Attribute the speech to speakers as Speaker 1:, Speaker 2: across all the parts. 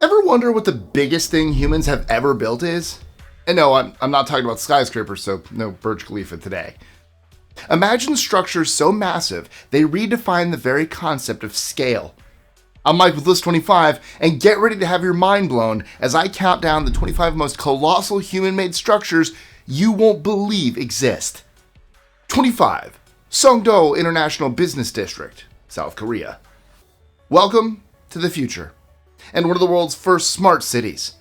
Speaker 1: Ever wonder what the biggest thing humans have ever built is? And no, I'm not talking about skyscrapers, so no Burj Khalifa today. Imagine structures so massive, they redefine the very concept of scale. I'm Mike with List 25, and get ready to have your mind blown as I count down the 25 most colossal human-made structures you won't believe exist. 25. Songdo International Business District, South Korea. Welcome to the future, and one of the world's first smart cities.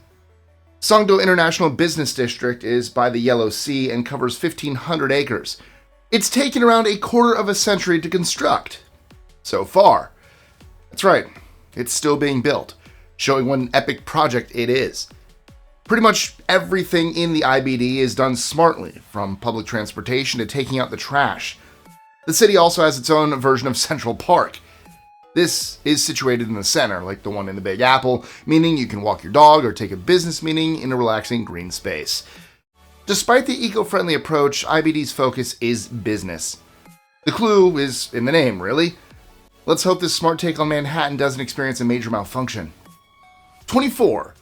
Speaker 1: Songdo International Business District is by the Yellow Sea and covers 1,500 acres. It's taken around a quarter of a century to construct. So far. That's right, it's still being built, showing what an epic project it is. Pretty much everything in the IBD is done smartly, from public transportation to taking out the trash. The city also has its own version of Central Park. This is situated in the center, like the one in the Big Apple, meaning you can walk your dog or take a business meeting in a relaxing green space. Despite the eco-friendly approach, IBD's focus is business. The clue is in the name, really. Let's hope this smart take on Manhattan doesn't experience a major malfunction. 24.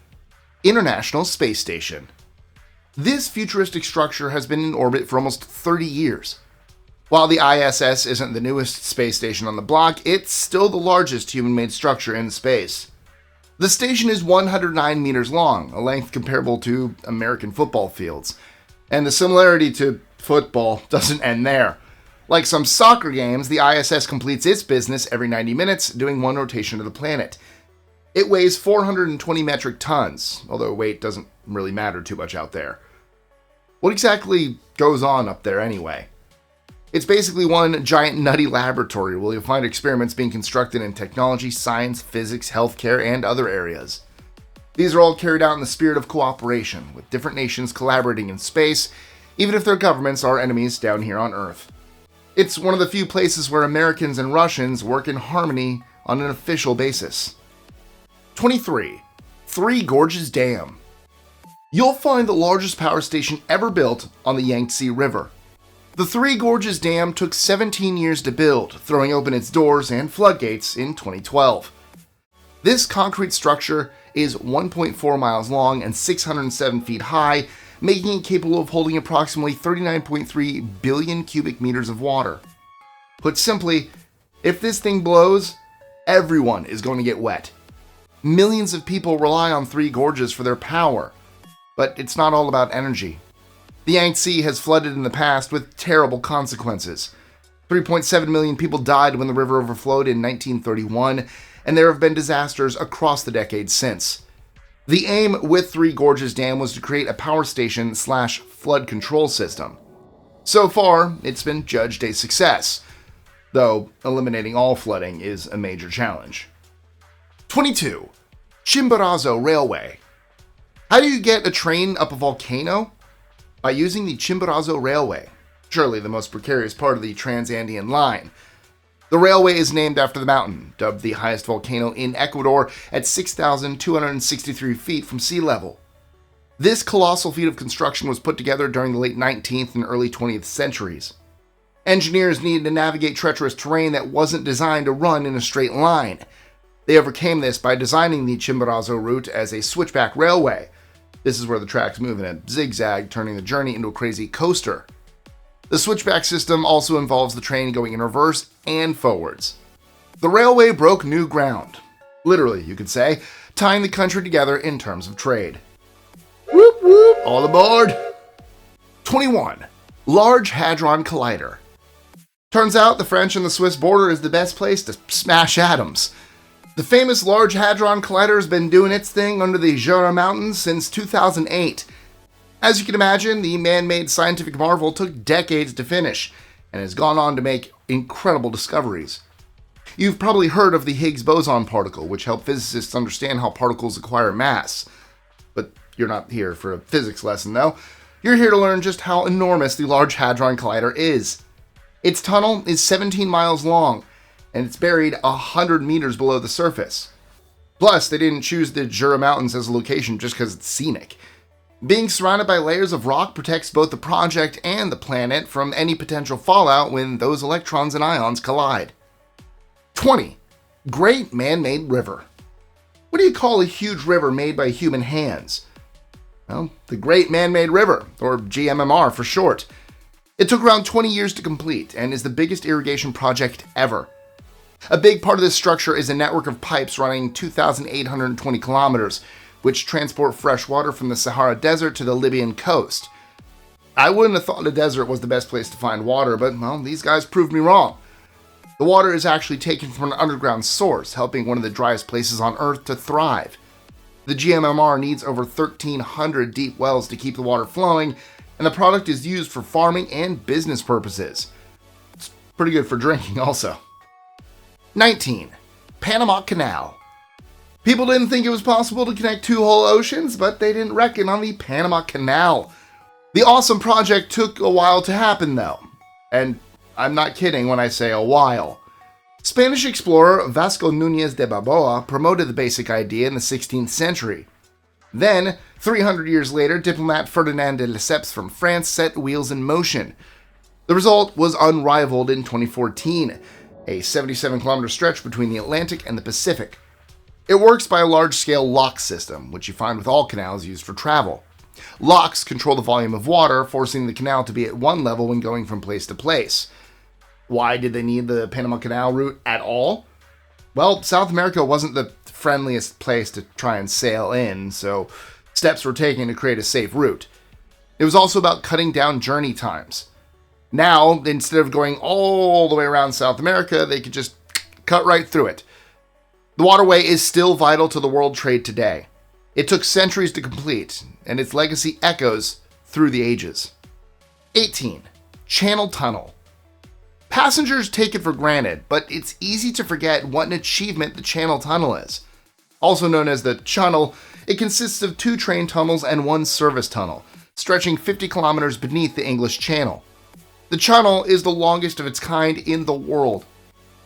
Speaker 1: International Space Station. This futuristic structure has been in orbit for almost 30 years. While the ISS isn't the newest space station on the block, it's still the largest human-made structure in space. The station is 109 meters long, a length comparable to American football fields. And the similarity to football doesn't end there. Like some soccer games, the ISS completes its business every 90 minutes, doing one rotation of the planet. It weighs 420 metric tons, although weight doesn't really matter too much out there. What exactly goes on up there anyway? It's basically one giant nutty laboratory where you'll find experiments being constructed in technology, science, physics, healthcare, and other areas. These are all carried out in the spirit of cooperation, with different nations collaborating in space, even if their governments are enemies down here on Earth. It's one of the few places where Americans and Russians work in harmony on an official basis. 23. Three Gorges Dam. You'll find the largest power station ever built on the Yangtze River. The Three Gorges Dam took 17 years to build, throwing open its doors and floodgates in 2012. This concrete structure is 1.4 miles long and 607 feet high, making it capable of holding approximately 39.3 billion cubic meters of water. Put simply, if this thing blows, everyone is going to get wet. Millions of people rely on Three Gorges for their power, but it's not all about energy. The Yangtze has flooded in the past with terrible consequences. 3.7 million people died when the river overflowed in 1931, and there have been disasters across the decades since. The aim with Three Gorges Dam was to create a power station / flood control system. So far, it's been judged a success, though eliminating all flooding is a major challenge. 22. Chimborazo Railway. How do you get a train up a volcano? By using the Chimborazo Railway, surely the most precarious part of the Trans-Andean line. The railway is named after the mountain, dubbed the highest volcano in Ecuador at 6,263 feet from sea level. This colossal feat of construction was put together during the late 19th and early 20th centuries. Engineers needed to navigate treacherous terrain that wasn't designed to run in a straight line. They overcame this by designing the Chimborazo route as a switchback railway. This is where the tracks move in a zigzag, turning the journey into a crazy coaster. The switchback system also involves the train going in reverse and forwards. The railway broke new ground, literally you could say, tying the country together in terms of trade. Whoop whoop, all aboard! 21. Large Hadron Collider. Turns out the French and the Swiss border is the best place to smash atoms. The famous Large Hadron Collider has been doing its thing under the Jura Mountains since 2008. As you can imagine, the man-made scientific marvel took decades to finish, and has gone on to make incredible discoveries. You've probably heard of the Higgs boson particle, which helped physicists understand how particles acquire mass. But you're not here for a physics lesson, though. You're here to learn just how enormous the Large Hadron Collider is. Its tunnel is 17 miles long, and it's buried 100 meters below the surface. Plus, they didn't choose the Jura Mountains as a location just because it's scenic. Being surrounded by layers of rock protects both the project and the planet from any potential fallout when those electrons and ions collide. 20. Great Man-Made River. What do you call a huge river made by human hands? Well, the Great Man-Made River, or GMMR for short. It took around 20 years to complete and is the biggest irrigation project ever. A big part of this structure is a network of pipes running 2,820 kilometers, which transport fresh water from the Sahara Desert to the Libyan coast. I wouldn't have thought the desert was the best place to find water, but, well, these guys proved me wrong. The water is actually taken from an underground source, helping one of the driest places on Earth to thrive. The GMMR needs over 1,300 deep wells to keep the water flowing, and the product is used for farming and business purposes. It's pretty good for drinking also. 19. Panama Canal. People didn't think it was possible to connect two whole oceans, but they didn't reckon on the Panama Canal. The awesome project took a while to happen though. And I'm not kidding when I say a while. Spanish explorer Vasco Núñez de Balboa promoted the basic idea in the 16th century. Then, 300 years later, diplomat Ferdinand de Lesseps from France set wheels in motion. The result was unrivaled in 2014, a 77-kilometer stretch between the Atlantic and the Pacific. It works by a large-scale lock system, which you find with all canals used for travel. Locks control the volume of water, forcing the canal to be at one level when going from place to place. Why did they need the Panama Canal route at all? Well, South America wasn't the friendliest place to try and sail in, so steps were taken to create a safe route. It was also about cutting down journey times. Now, instead of going all the way around South America, they could just cut right through it. The waterway is still vital to the world trade today. It took centuries to complete, and its legacy echoes through the ages. 18. Channel Tunnel. Passengers take it for granted, but it's easy to forget what an achievement the Channel Tunnel is. Also known as the Channel, it consists of 2 train tunnels and 1 service tunnel, stretching 50 kilometers beneath the English Channel. The Channel is the longest of its kind in the world.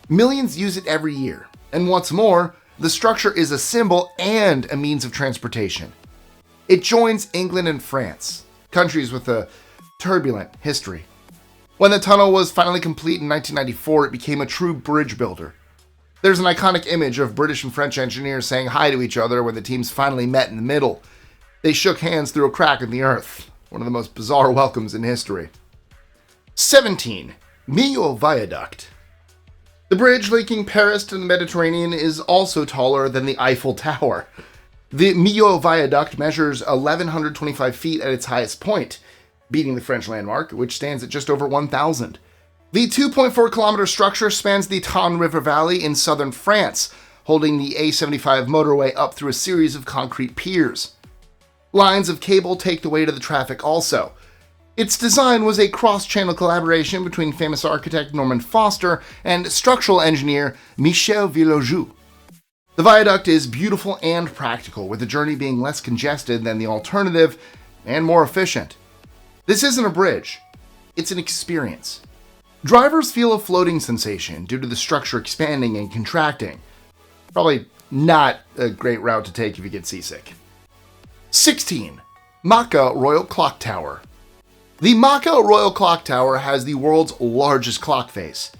Speaker 1: Millions use it every year, and what's more, the structure is a symbol and a means of transportation. It joins England and France, countries with a turbulent history. When the tunnel was finally complete in 1994, it became a true bridge builder. There's an iconic image of British and French engineers saying hi to each other when the teams finally met in the middle. They shook hands through a crack in the earth, one of the most bizarre welcomes in history. 17. Millau Viaduct. The bridge linking Paris to the Mediterranean is also taller than the Eiffel Tower. The Millau Viaduct measures 1,125 feet at its highest point, beating the French landmark, which stands at just over 1,000. The 2.4-kilometer structure spans the Tarn River Valley in southern France, holding the A75 motorway up through a series of concrete piers. Lines of cable take the weight of the traffic also. Its design was a cross-channel collaboration between famous architect Norman Foster and structural engineer Michel Villajou. The viaduct is beautiful and practical, with the journey being less congested than the alternative and more efficient. This isn't a bridge, it's an experience. Drivers feel a floating sensation due to the structure expanding and contracting. Probably not a great route to take if you get seasick. 16. Makkah Royal Clock Tower. The Makkah Royal Clock Tower has the world's largest clock face.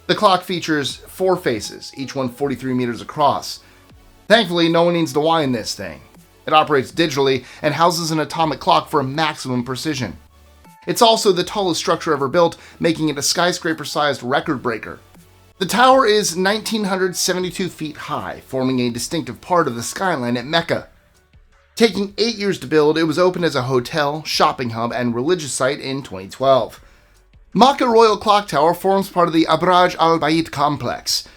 Speaker 1: The clock features 4 faces, each one 43 meters across. Thankfully, no one needs to wind this thing. It operates digitally and houses an atomic clock for maximum precision. It's also the tallest structure ever built, making it a skyscraper-sized record breaker. The tower is 1,972 feet high, forming a distinctive part of the skyline at Mecca. Taking 8 years to build, it was opened as a hotel, shopping hub, and religious site in 2012. Makkah Royal Clock Tower forms part of the Abraj al-Bait complex.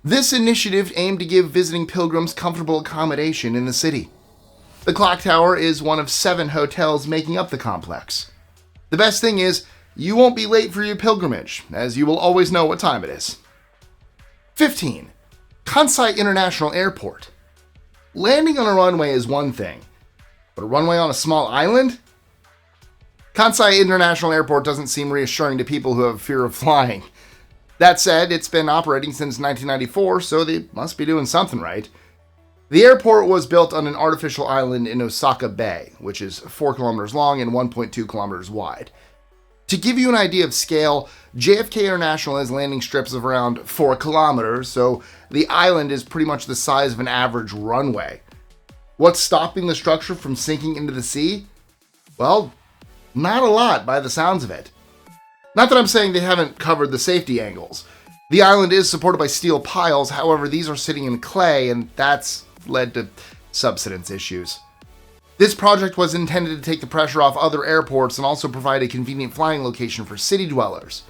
Speaker 1: This initiative aimed to give visiting pilgrims comfortable accommodation in the city. The clock tower is one of 7 hotels making up the complex. The best thing is, you won't be late for your pilgrimage, as you will always know what time it is. 15. Kansai International Airport. Landing on a runway is one thing, but a runway on a small island? Kansai International Airport doesn't seem reassuring to people who have fear of flying. That said, it's been operating since 1994, so they must be doing something right. The airport was built on an artificial island in Osaka Bay, which is 4 kilometers long and 1.2 kilometers wide. To give you an idea of scale, JFK International has landing strips of around 4 kilometers, so the island is pretty much the size of an average runway. What's stopping the structure from sinking into the sea? Well, not a lot by the sounds of it. Not that I'm saying they haven't covered the safety angles. The island is supported by steel piles, however these are sitting in clay, and that's led to subsidence issues. This project was intended to take the pressure off other airports and also provide a convenient flying location for city dwellers.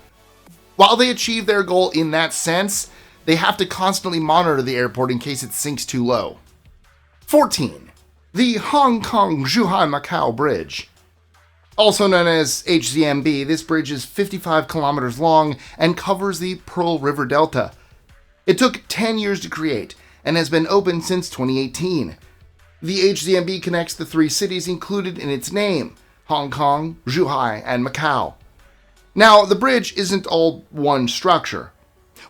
Speaker 1: While they achieve their goal in that sense, they have to constantly monitor the airport in case it sinks too low. 14. The Hong Kong-Zhuhai-Macau Bridge. Also known as HZMB, this bridge is 55 kilometers long and covers the Pearl River Delta. It took 10 years to create and has been open since 2018. The HZMB connects the 3 cities included in its name, Hong Kong, Zhuhai, and Macau. Now, the bridge isn't all one structure.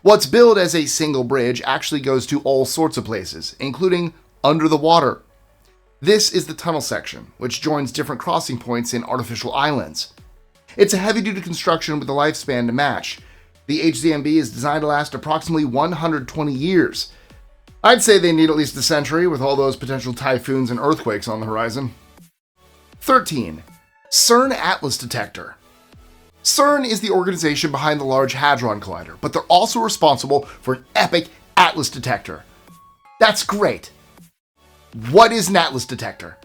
Speaker 1: What's billed as a single bridge actually goes to all sorts of places, including under the water. This is the tunnel section, which joins different crossing points in artificial islands. It's a heavy-duty construction with a lifespan to match. The HZMB is designed to last approximately 120 years. I'd say they need at least a century with all those potential typhoons and earthquakes on the horizon. 13. CERN Atlas Detector. CERN is the organization behind the Large Hadron Collider, but they're also responsible for an epic Atlas detector. That's great. What is an Atlas detector?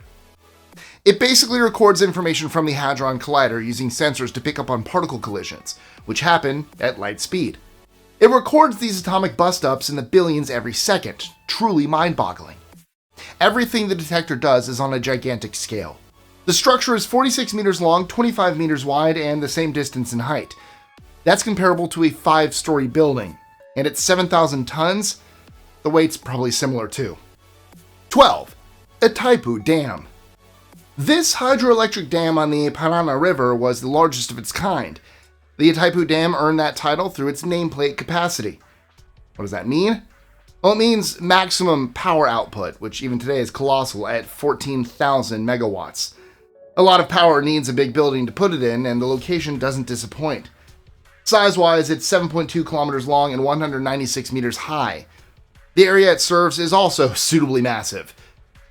Speaker 1: It basically records information from the Hadron Collider using sensors to pick up on particle collisions, which happen at light speed. It records these atomic bust-ups in the billions every second, truly mind-boggling. Everything the detector does is on a gigantic scale. The structure is 46 meters long, 25 meters wide, and the same distance in height. That's comparable to a 5-story building, and at 7,000 tons, the weight's probably similar too. 12. Itaipu Dam. This hydroelectric dam on the Panama River was the largest of its kind. The Itaipu Dam earned that title through its nameplate capacity. What does that mean? Well, it means maximum power output, which even today is colossal at 14,000 megawatts. A lot of power needs a big building to put it in, and the location doesn't disappoint. Size-wise, it's 7.2 kilometers long and 196 meters high. The area it serves is also suitably massive.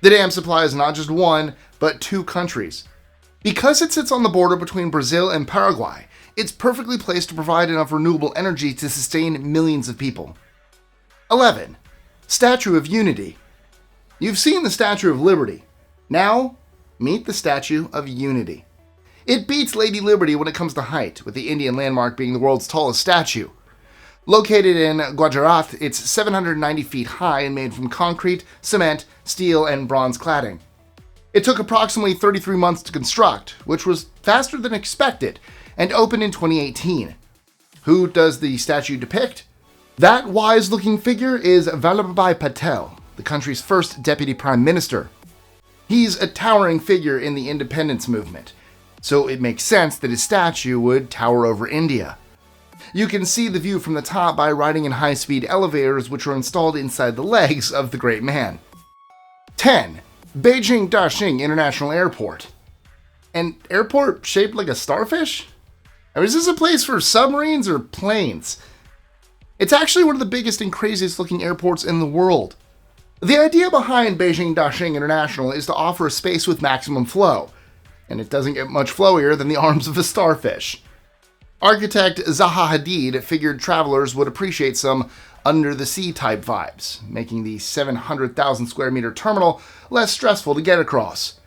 Speaker 1: The dam supplies not just one, but 2 countries. Because it sits on the border between Brazil and Paraguay, it's perfectly placed to provide enough renewable energy to sustain millions of people. 11. Statue of Unity. You've seen the Statue of Liberty. Now, meet the Statue of Unity. It beats Lady Liberty when it comes to height, with the Indian landmark being the world's tallest statue. Located in Gujarat, it's 790 feet high and made from concrete, cement, steel, and bronze cladding. It took approximately 33 months to construct, which was faster than expected, and opened in 2018. Who does the statue depict? That wise-looking figure is Vallabhbhai Patel, the country's first deputy prime minister. He's a towering figure in the independence movement, so it makes sense that his statue would tower over India. You can see the view from the top by riding in high-speed elevators which are installed inside the legs of the great man. 10. Beijing Daxing International Airport. An airport shaped like a starfish? Or is this a place for submarines or planes? It's actually one of the biggest and craziest looking airports in the world. The idea behind Beijing Daxing International is to offer a space with maximum flow, and it doesn't get much flowier than the arms of a starfish. Architect Zaha Hadid figured travelers would appreciate some under-the-sea type vibes, making the 700,000 square meter terminal less stressful to get across.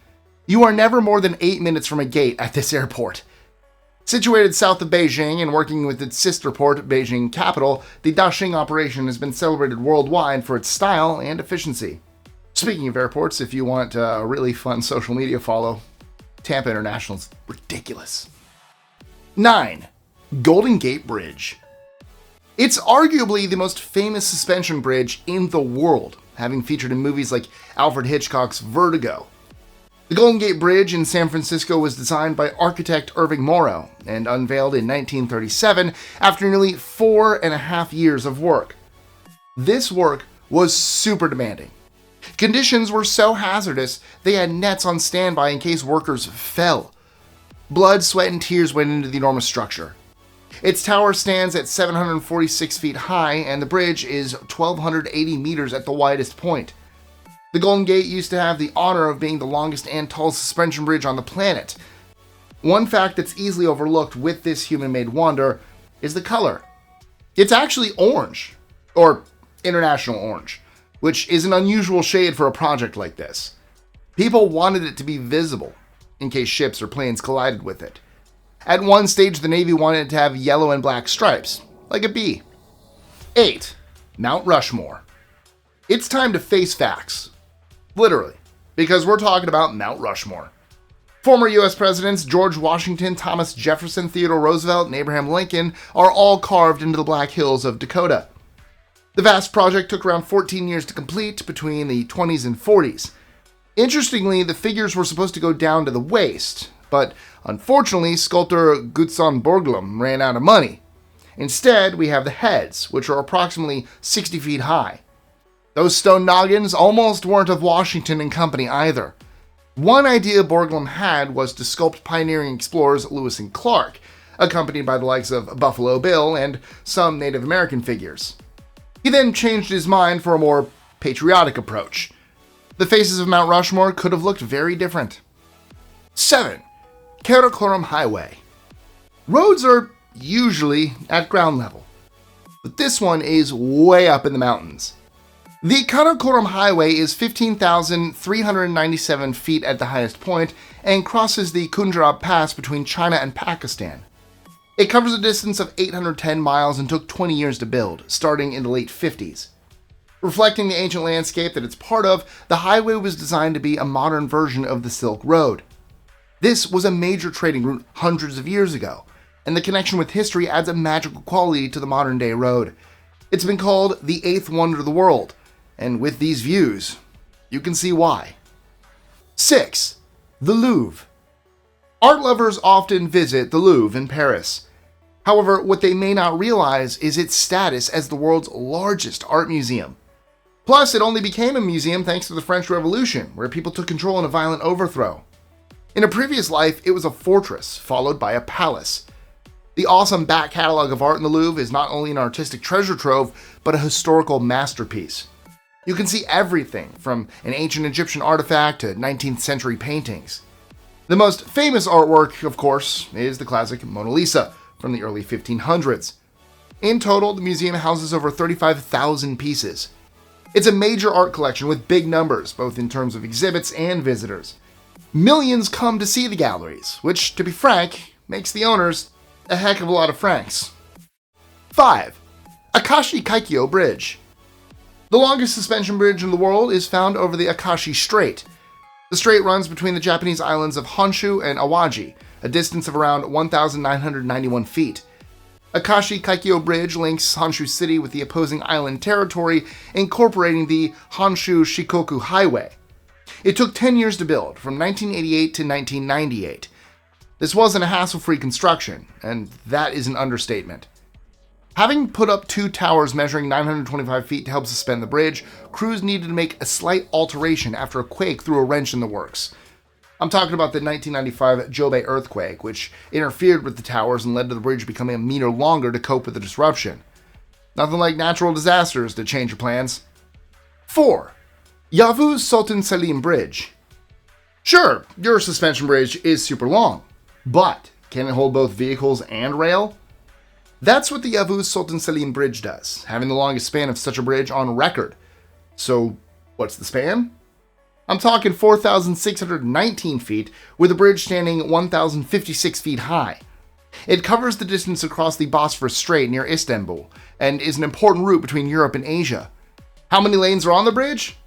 Speaker 1: You are never more than 8 minutes from a gate at this airport. Situated south of Beijing and working with its sister port, Beijing Capital, the Daxing operation has been celebrated worldwide for its style and efficiency. Speaking of airports, if you want a really fun social media follow, Tampa International's ridiculous. 9. Golden Gate Bridge. It's arguably the most famous suspension bridge in the world, having featured in movies like Alfred Hitchcock's Vertigo. The Golden Gate Bridge in San Francisco was designed by architect Irving Morrow and unveiled in 1937 after nearly 4.5 years of work. This work was super demanding. Conditions were so hazardous they had nets on standby in case workers fell. Blood, sweat, and tears went into the enormous structure. Its tower stands at 746 feet high, and the bridge is 1,280 meters at the widest point. The Golden Gate used to have the honor of being the longest and tallest suspension bridge on the planet. One fact that's easily overlooked with this human-made wonder is the color. It's actually orange, or international orange, which is an unusual shade for a project like this. People wanted it to be visible, in case ships or planes collided with it. At one stage, the Navy wanted it to have yellow and black stripes, like a bee. 8. Mount Rushmore. It's time to face facts. Literally, because we're talking about Mount Rushmore. Former US presidents George Washington, Thomas Jefferson, Theodore Roosevelt, and Abraham Lincoln are all carved into the Black Hills of Dakota. The vast project took around 14 years to complete between the 20s and 40s. Interestingly, the figures were supposed to go down to the waist, but unfortunately, sculptor Gutzon Borglum ran out of money. Instead, we have the heads, which are approximately 60 feet high. Those stone noggins almost weren't of Washington and Company either. One idea Borglum had was to sculpt pioneering explorers Lewis and Clark, accompanied by the likes of Buffalo Bill and some Native American figures. He then changed his mind for a more patriotic approach. The faces of Mount Rushmore could have looked very different. 7. Karakoram Highway. Roads are usually at ground level, but this one is way up in the mountains. The Karakoram Highway is 15,397 feet at the highest point and crosses the Kunjarab Pass between China and Pakistan. It covers a distance of 810 miles and took 20 years to build, starting in the late 50s. Reflecting the ancient landscape that it's part of, the highway was designed to be a modern version of the Silk Road. This was a major trading route hundreds of years ago, and the connection with history adds a magical quality to the modern-day road. It's been called the eighth wonder of the world, and with these views, you can see why. 6. The Louvre. Art lovers often visit the Louvre in Paris. However, what they may not realize is its status as the world's largest art museum. Plus, it only became a museum thanks to the French Revolution, where people took control in a violent overthrow. In a previous life, it was a fortress, followed by a palace. The awesome back catalog of art in the Louvre is not only an artistic treasure trove, but a historical masterpiece. You can see everything from an ancient Egyptian artifact to 19th century paintings. The most famous artwork, of course, is the classic Mona Lisa from the early 1500s. In total, the museum houses over 35,000 pieces. It's a major art collection with big numbers, both in terms of exhibits and visitors. Millions come to see the galleries, which, to be frank, makes the owners a heck of a lot of francs. 5. Akashi Kaikyō Bridge. The longest suspension bridge in the world is found over the Akashi Strait. The strait runs between the Japanese islands of Honshu and Awaji, a distance of around 1,991 feet. Akashi Kaikyō Bridge links Honshu City with the opposing island territory, incorporating the Honshu-Shikoku Highway. It took 10 years to build, from 1988 to 1998. This wasn't a hassle-free construction, and that is an understatement. Having put up two towers measuring 925 feet to help suspend the bridge, crews needed to make a slight alteration after a quake threw a wrench in the works. I'm talking about the 1995 Jobei earthquake, which interfered with the towers and led to the bridge becoming a meter longer to cope with the disruption. Nothing like natural disasters to change your plans. 4. Yavuz Sultan Selim Bridge. Sure, your suspension bridge is super long, but can it hold both vehicles and rail? That's what the Yavuz Sultan Selim Bridge does, having the longest span of such a bridge on record. So, what's the span? I'm talking 4,619 feet, with the bridge standing 1,056 feet high. It covers the distance across the Bosphorus Strait near Istanbul, and is an important route between Europe and Asia. How many lanes are on the bridge?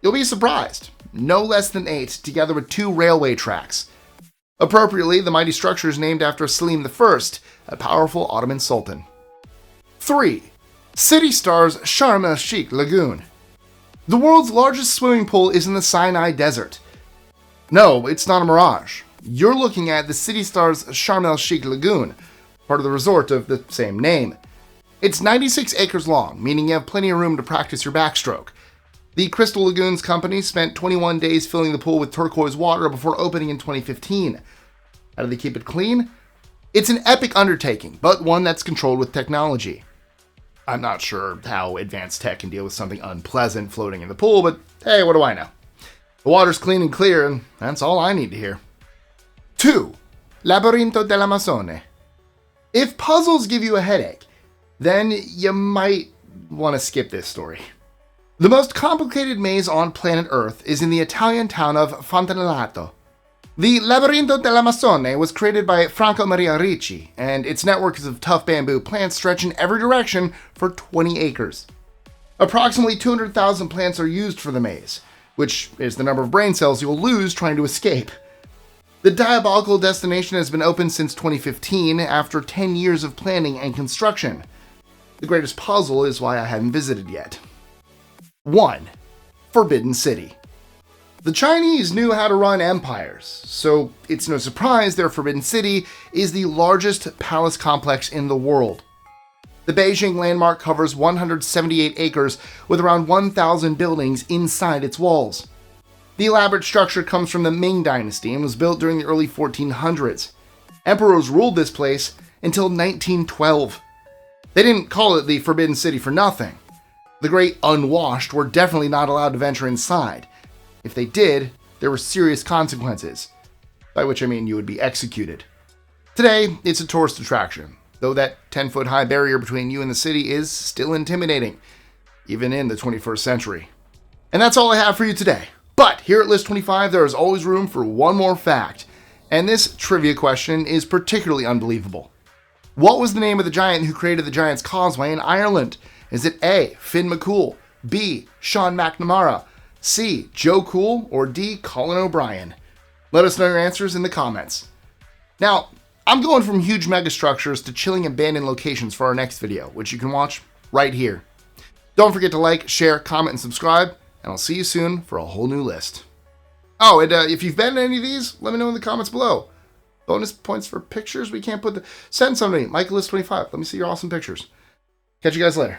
Speaker 1: You'll be surprised. No less than 8, together with 2 railway tracks. Appropriately, the mighty structure is named after Selim I, a powerful Ottoman sultan. 3. Citystars Sharm el-Sheikh Lagoon. The world's largest swimming pool is in the Sinai Desert. No, it's not a mirage. You're looking at the Citystars Sharm el-Sheikh Lagoon, part of the resort of the same name. It's 96 acres long, meaning you have plenty of room to practice your backstroke. The Crystal Lagoons company spent 21 days filling the pool with turquoise water before opening in 2015. How do they keep it clean? It's an epic undertaking, but one that's controlled with technology. I'm not sure how advanced tech can deal with something unpleasant floating in the pool, but hey, what do I know? The water's clean and clear, and that's all I need to hear. 2. Labirinto dell'Amazzone. If puzzles give you a headache, then you might want to skip this story. The most complicated maze on planet Earth is in the Italian town of Fontanellato. The Labirinto dell'Amazzone was created by Franco Maria Ricci, and its network is of tough bamboo plants stretch in every direction for 20 acres. Approximately 200,000 plants are used for the maze, which is the number of brain cells you will lose trying to escape. The diabolical destination has been open since 2015 after 10 years of planning and construction. The greatest puzzle is why I haven't visited yet. 1. Forbidden City. The Chinese knew how to run empires, so it's no surprise their Forbidden City is the largest palace complex in the world. The Beijing landmark covers 178 acres with around 1,000 buildings inside its walls. The elaborate structure comes from the Ming Dynasty and was built during the early 1400s. Emperors ruled this place until 1912. They didn't call it the Forbidden City for nothing. The great unwashed were definitely not allowed to venture inside. If they did, there were serious consequences, by which I mean you would be executed. Today, it's a tourist attraction, though that 10-foot high barrier between you and the city is still intimidating, even in the 21st century. And that's all I have for you today. But here at List 25, there is always room for one more fact, and this trivia question is particularly unbelievable. What was the name of the giant who created the Giant's Causeway in Ireland? Is it A. Finn McCool, B. Sean McNamara, C. Joe Cool, or D. Colin O'Brien? Let us know your answers in the comments. Now, I'm going from huge megastructures to chilling abandoned locations for our next video, which you can watch right here. Don't forget to like, share, comment, and subscribe, and I'll see you soon for a whole new list. Oh, and if you've been to any of these, let me know in the comments below. Bonus points for pictures we can't put the... Send something to me, MichaelList25. Let me see your awesome pictures. Catch you guys later.